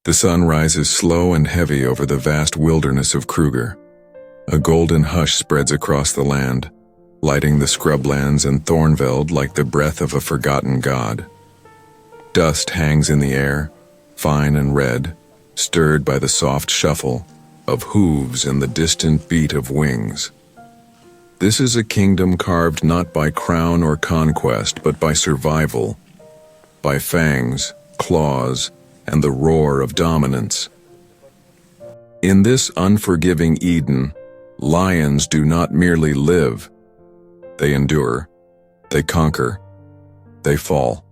The sun rises slow and heavy over the vast wilderness of Kruger. A golden hush spreads across the land, lighting the scrublands and thornveld like the breath of a forgotten god. Dust hangs in the air, fine and red, stirred by the soft shuffle of hooves and the distant beat of wings. This is a kingdom carved not by crown or conquest, but by survival, by fangs, claws, and the roar of dominance. In this unforgiving Eden, lions do not merely live. They endure, they conquer, they fall.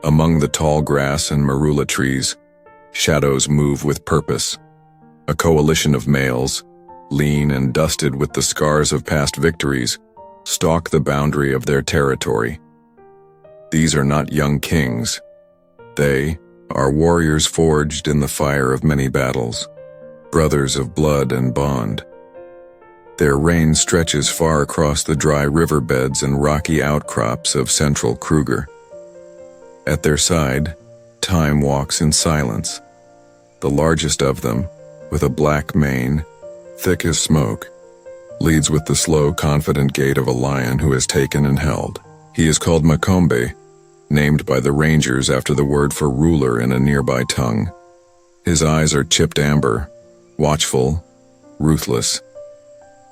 Among the tall grass and marula trees, shadows move with purpose. A coalition of males, lean and dusted with the scars of past victories, stalk the boundary of their territory. These are not young kings. They are warriors forged in the fire of many battles, brothers of blood and bond. Their reign stretches far across the dry riverbeds and rocky outcrops of central Kruger. At their side, time walks in silence. The largest of them, with a black mane, thick as smoke, leads with the slow, confident gait of a lion who has taken and held. He is called Makombe, named by the rangers after the word for ruler in a nearby tongue. His eyes are chipped amber, watchful, ruthless.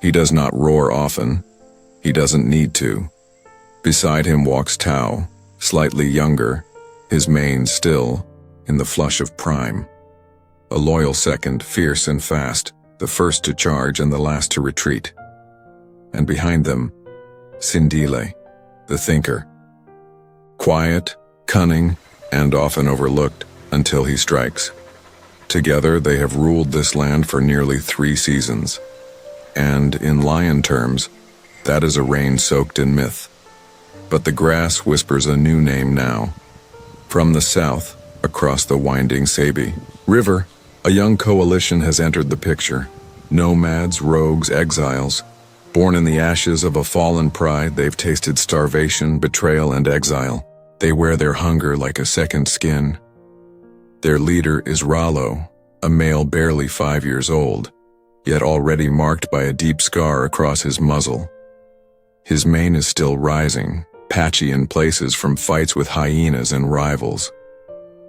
He does not roar often. He doesn't need to. Beside him walks Tao, slightly younger, his mane still, in the flush of prime. A loyal second, fierce and fast, the first to charge and the last to retreat. And behind them, Sindile, the thinker. Quiet, cunning, and often overlooked until he strikes. Together they have ruled this land for nearly 3 seasons. And in lion terms, that is a reign soaked in myth. But the grass whispers a new name now. From the south, across the winding Sabi River, a young coalition has entered the picture. Nomads, rogues, exiles. Born in the ashes of a fallen pride, they've tasted starvation, betrayal, and exile. They wear their hunger like a second skin. Their leader is Rollo, a male barely 5 years old, yet already marked by a deep scar across his muzzle. His mane is still rising, patchy in places from fights with hyenas and rivals.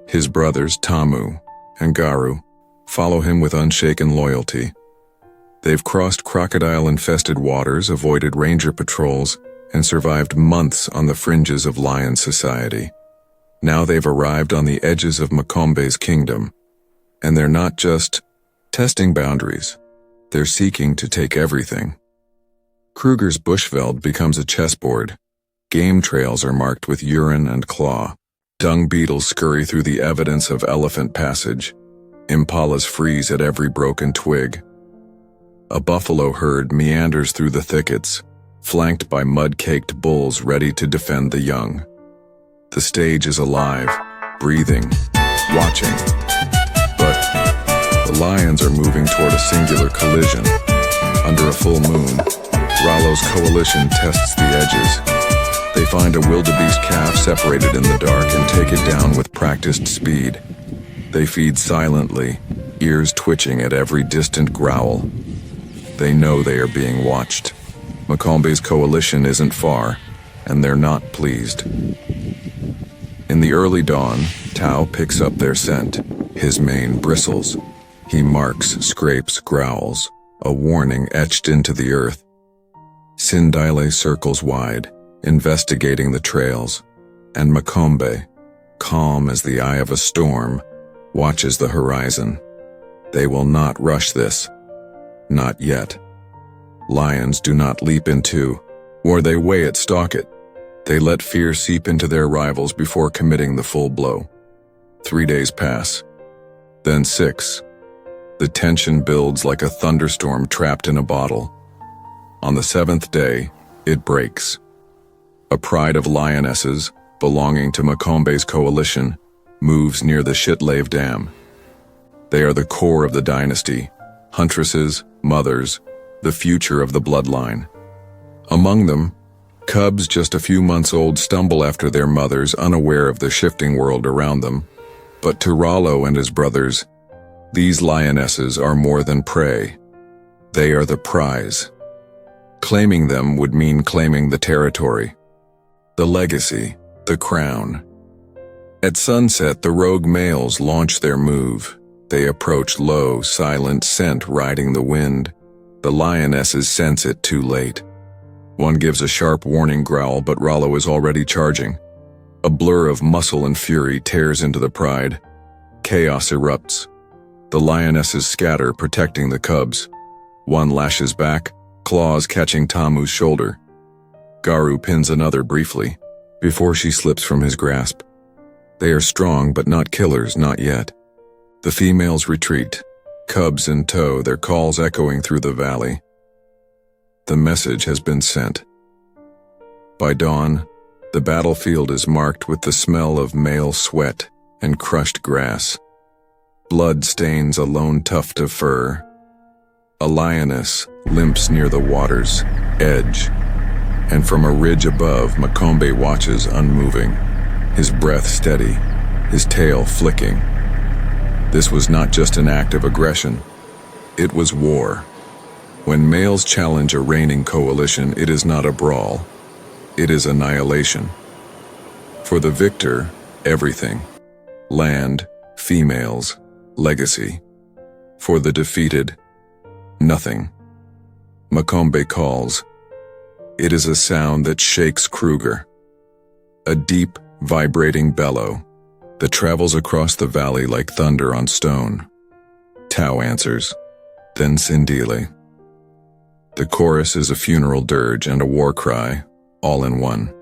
His brothers, Tamu and Garu, follow him with unshaken loyalty. They've crossed crocodile-infested waters, avoided ranger patrols, and survived months on the fringes of lion society. Now they've arrived on the edges of Makombe's kingdom, and they're not just testing boundaries, they're seeking to take everything. Kruger's bushveld becomes a chessboard. Game trails are marked with urine and claw. Dung beetles scurry through the evidence of elephant passage. Impalas freeze at every broken twig. A buffalo herd meanders through the thickets, flanked by mud-caked bulls ready to defend the young. The stage is alive, breathing, watching. But the lions are moving toward a singular collision. Under a full moon, Rollo's coalition tests the edges. They find a wildebeest calf separated in the dark and take it down with practiced speed. They feed silently, ears twitching at every distant growl. They know they are being watched. Makombe's coalition isn't far, and they're not pleased. In the early dawn, Tao picks up their scent. His mane bristles. He marks, scrapes, growls, a warning etched into the earth. Sindile circles wide, investigating the trails, and Makombe, calm as the eye of a storm, watches the horizon. They will not rush this. Not yet. Lions do not leap into, or they weigh it, stalk it. They let fear seep into their rivals before committing the full blow. 3 days pass. Then 6. The tension builds like a thunderstorm trapped in a bottle. On the 7th day, it breaks. A pride of lionesses, belonging to Makombe's coalition, moves near the Shitlave Dam. They are the core of the dynasty, huntresses, mothers, the future of the bloodline. Among them, cubs just a few months old stumble after their mothers, unaware of the shifting world around them. But to Rollo and his brothers, these lionesses are more than prey. They are the prize. Claiming them would mean claiming the territory, the legacy, the crown. At sunset, the rogue males launch their move. They approach low, silent scent riding the wind. The lionesses sense it too late. One gives a sharp warning growl, but Rollo is already charging. A blur of muscle and fury tears into the pride. Chaos erupts. The lionesses scatter, protecting the cubs. One lashes back, claws catching Tamu's shoulder. Garu pins another briefly, before she slips from his grasp. They are strong, but not killers, not yet. The females retreat, cubs in tow, their calls echoing through the valley. The message has been sent. By dawn, the battlefield is marked with the smell of male sweat and crushed grass. Blood stains a lone tuft of fur. A lioness limps near the water's edge, and from a ridge above, Makombe watches unmoving, his breath steady, his tail flicking. This was not just an act of aggression, it was war. When males challenge a reigning coalition, it is not a brawl, it is annihilation. For the victor, everything: land, females, legacy. For the defeated, nothing. Makombe calls. It is a sound that shakes Kruger. A deep, vibrating bellow that travels across the valley like thunder on stone. Tau answers, then Sindile. The chorus is a funeral dirge and a war cry, all in one.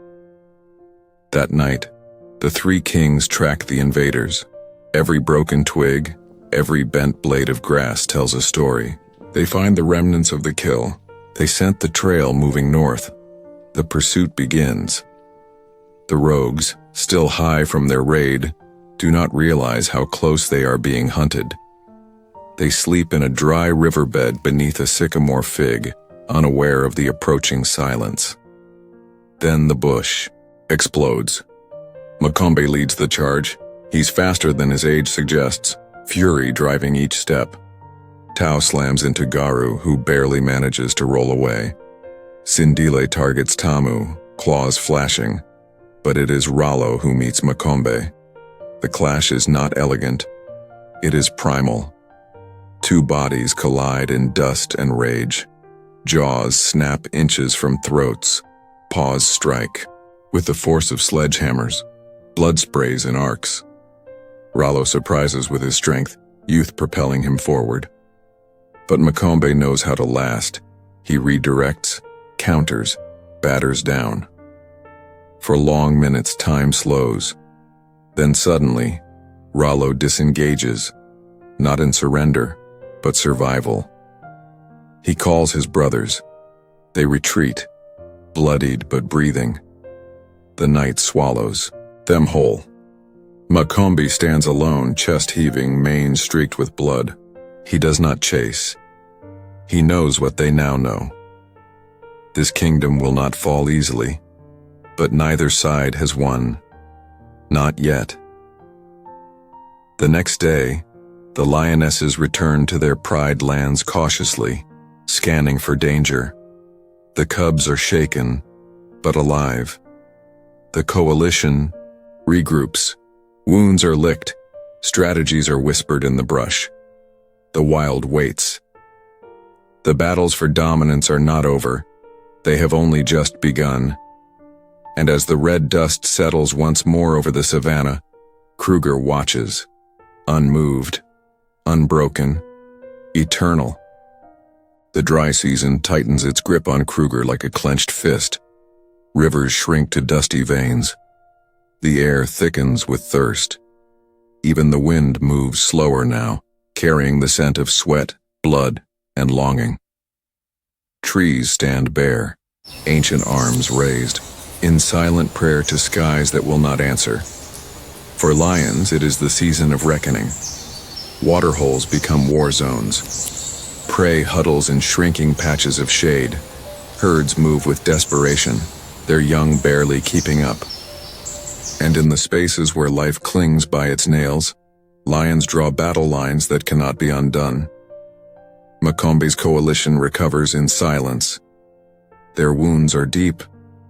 That night, the three kings track the invaders. Every broken twig, every bent blade of grass tells a story. They find the remnants of the kill. They scent the trail moving north. The pursuit begins. The rogues, still high from their raid, do not realize how close they are being hunted. They sleep in a dry riverbed beneath a sycamore fig, unaware of the approaching silence. Then the bush explodes. Makombe leads the charge. He's faster than his age suggests, fury driving each step. Tau slams into Garu, who barely manages to roll away. Sindile targets Tamu, claws flashing, but it is Rollo who meets Makombe. The clash is not elegant. It is primal. Two bodies collide in dust and rage. Jaws snap inches from throats. Paws strike. With the force of sledgehammers, blood sprays in arcs. Rollo surprises with his strength, youth propelling him forward. But Makombe knows how to last. He redirects, counters, batters down. For long minutes, time slows. Then suddenly, Rollo disengages, not in surrender, but survival. He calls his brothers. They retreat, bloodied but breathing. The night swallows them whole. Makombe stands alone, chest heaving, mane streaked with blood. He does not chase. He knows what they now know. This kingdom will not fall easily, but neither side has won. Not yet. The next day, the lionesses return to their pride lands cautiously, scanning for danger. The cubs are shaken, but alive. The coalition regroups. Wounds are licked. Strategies are whispered in the brush. The wild waits. The battles for dominance are not over. They have only just begun. And as the red dust settles once more over the savanna, Kruger watches, unmoved, unbroken, eternal. The dry season tightens its grip on Kruger like a clenched fist. Rivers shrink to dusty veins. The air thickens with thirst. Even the wind moves slower now, carrying the scent of sweat, blood, and longing. Trees stand bare, ancient arms raised, in silent prayer to skies that will not answer. For lions, it is the season of reckoning. Waterholes become war zones. Prey huddles in shrinking patches of shade. Herds move with desperation, their young barely keeping up. And in the spaces where life clings by its nails, Lions draw battle lines that cannot be undone. Makombe's coalition recovers in silence. Their wounds are deep,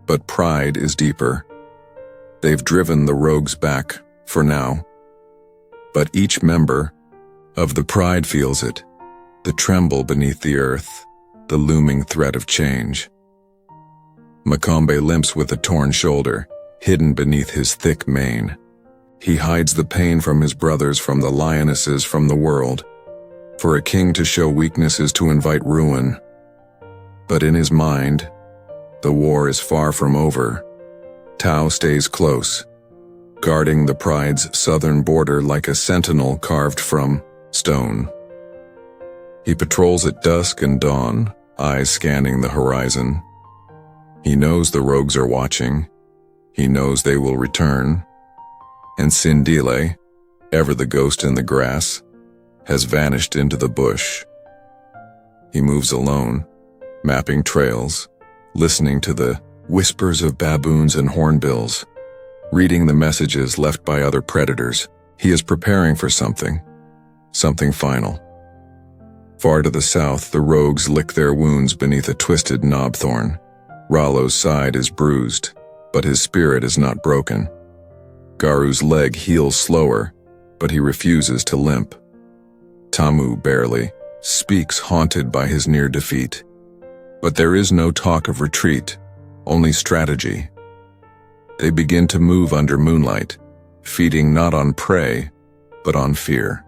but pride is deeper. They've driven the rogues back, for now. But each member of the pride feels it, the tremble beneath the earth, the looming threat of change. Makombe limps with a torn shoulder, hidden beneath his thick mane. He hides the pain from his brothers, from the lionesses, from the world. For a king to show weakness is to invite ruin. But in his mind, the war is far from over. Tao stays close, guarding the pride's southern border like a sentinel carved from stone. He patrols at dusk and dawn, eyes scanning the horizon. He knows the rogues are watching. He knows they will return. And Sindile, ever the ghost in the grass, has vanished into the bush. He moves alone, mapping trails, listening to the whispers of baboons and hornbills, reading the messages left by other predators. He is preparing for something final. Far to the south, the rogues lick their wounds beneath a twisted knobthorn. Rollo's side is bruised, but his spirit is not broken. Garu's leg heals slower, but he refuses to limp. Tamu barely speaks, haunted by his near defeat. But there is no talk of retreat, only strategy. They begin to move under moonlight, feeding not on prey, but on fear.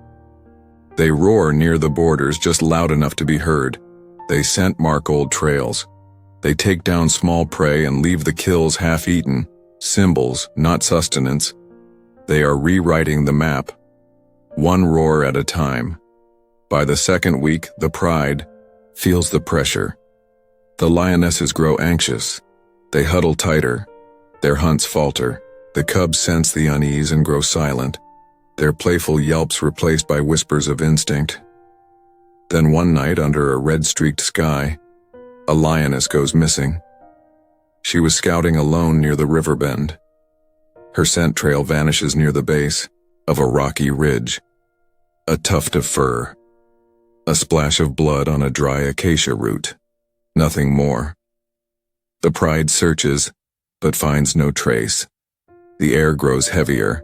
They roar near the borders, just loud enough to be heard. They scent mark old trails. They take down small prey and leave the kills half-eaten, symbols, not sustenance. They are rewriting the map, one roar at a time. By the second week, the pride feels the pressure. The lionesses grow anxious. They huddle tighter. Their hunts falter. The cubs sense the unease and grow silent, their playful yelps replaced by whispers of instinct. Then one night, under a red-streaked sky, a lioness goes missing. She was scouting alone near the river bend. Her scent trail vanishes near the base of a rocky ridge. A tuft of fur. A splash of blood on a dry acacia root. Nothing more. The pride searches, but finds no trace. The air grows heavier.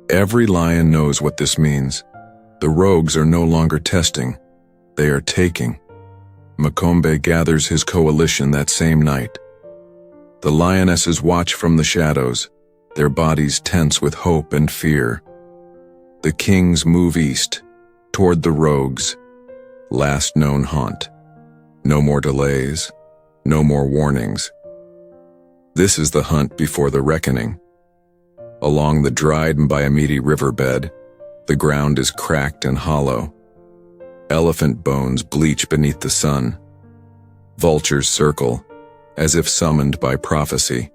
Every lion knows what this means. The rogues are no longer testing. They are taking. Makombe gathers his coalition that same night. The lionesses watch from the shadows, their bodies tense with hope and fear. The kings move east, toward the rogues' last known haunt. No more delays, no more warnings. This is the hunt before the reckoning. Along the dried Mbayamidi riverbed, the ground is cracked and hollow. Elephant bones bleach beneath the sun. Vultures circle, as if summoned by prophecy.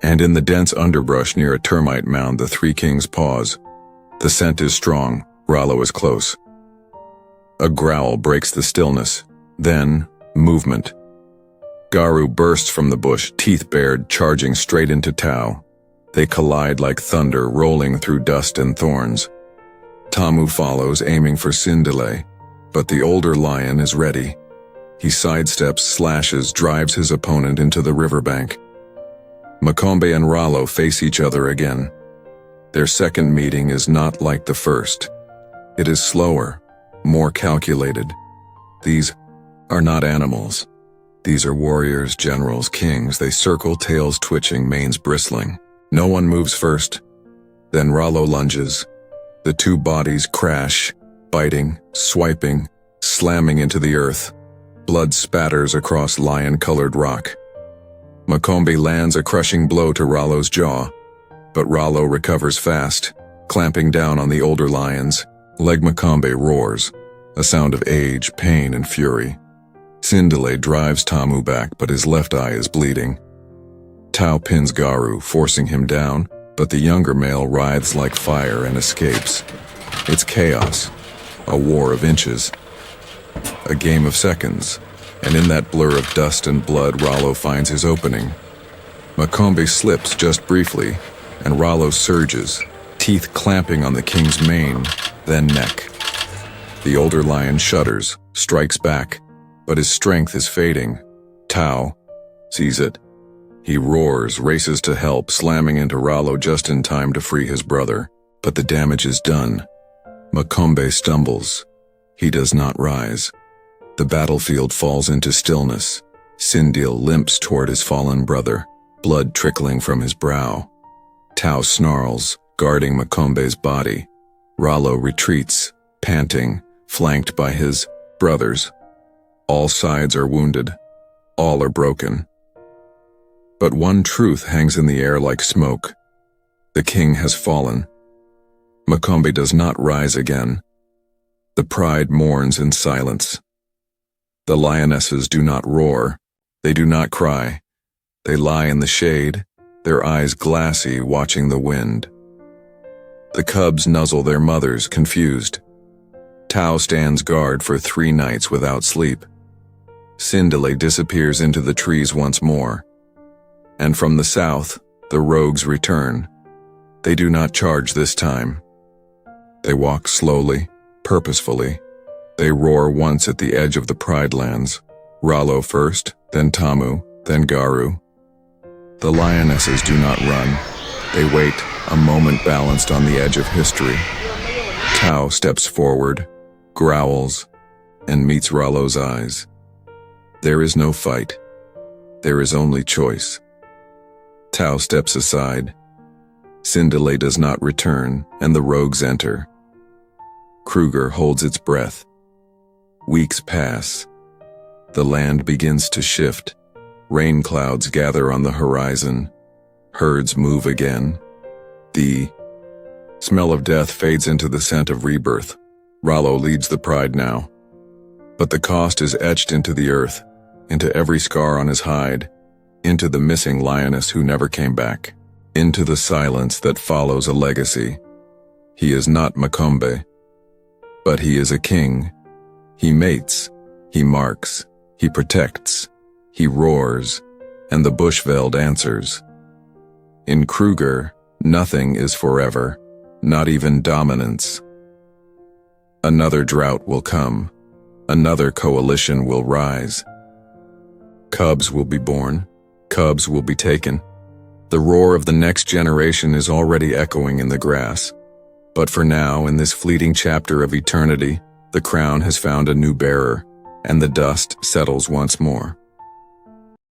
And in the dense underbrush near a termite mound, the three kings pause. The scent is strong, Rollo is close. A growl breaks the stillness, then movement. Garu bursts from the bush, teeth bared, charging straight into Tao. They collide like thunder, rolling through dust and thorns. Tamu follows, aiming for Sindile, but the older lion is ready. He sidesteps, slashes, drives his opponent into the riverbank. Makombe and Rollo face each other again. Their second meeting is not like the first. It is slower, more calculated. These are not animals. These are warriors, generals, kings. They circle, tails twitching, manes bristling. No one moves first. Then Rollo lunges. The two bodies crash, biting, swiping, slamming into the earth. Blood spatters across lion-colored rock. Makombe lands a crushing blow to Rollo's jaw, but Rollo recovers fast, clamping down on the older lions. Leg Makombe roars, a sound of age, pain, and fury. Sindile drives Tamu back, but his left eye is bleeding. Tao pins Garu, forcing him down, but the younger male writhes like fire and escapes. It's chaos, a war of inches, a game of seconds, and in that blur of dust and blood, Rollo finds his opening. Makombe slips just briefly, and Rollo surges, teeth clamping on the king's mane, then neck. The older lion shudders, strikes back, but his strength is fading. Tao sees it. He roars, races to help, slamming into Rollo just in time to free his brother. But the damage is done. Makombe stumbles. He does not rise. The battlefield falls into stillness. Sindil limps toward his fallen brother, blood trickling from his brow. Tao snarls, guarding Makombe's body. Rollo retreats, panting, flanked by his brothers. All sides are wounded. All are broken. But one truth hangs in the air like smoke. The king has fallen. Makombe does not rise again. The pride mourns in silence. The lionesses do not roar. They do not cry. They lie in the shade, their eyes glassy, watching the wind. The cubs nuzzle their mothers, confused. Tao stands guard for 3 nights without sleep. Sindile disappears into the trees once more. And from the south, the rogues return. They do not charge this time. They walk slowly, purposefully. They roar once at the edge of the Pride Lands. Rollo first, then Tamu, then Garu. The lionesses do not run. They wait, a moment balanced on the edge of history. Tao steps forward, growls, and meets Rollo's eyes. There is no fight. There is only choice. Tao steps aside. Sindile does not return, and the rogues enter. Kruger holds its breath. Weeks pass. The land begins to shift. Rain clouds gather on the horizon. Herds move again. The smell of death fades into the scent of rebirth. Rollo leads the pride now. But the cost is etched into the earth, into every scar on his hide, into the missing lioness who never came back, into the silence that follows a legacy. He is not Makombe, but he is a king. He mates, he marks, he protects, he roars, and the Bushveld answers. In Kruger, nothing is forever, not even dominance. Another drought will come. Another coalition will rise. Cubs will be born. Cubs will be taken. The roar of the next generation is already echoing in the grass. But for now, in this fleeting chapter of eternity, the crown has found a new bearer, and the dust settles once more.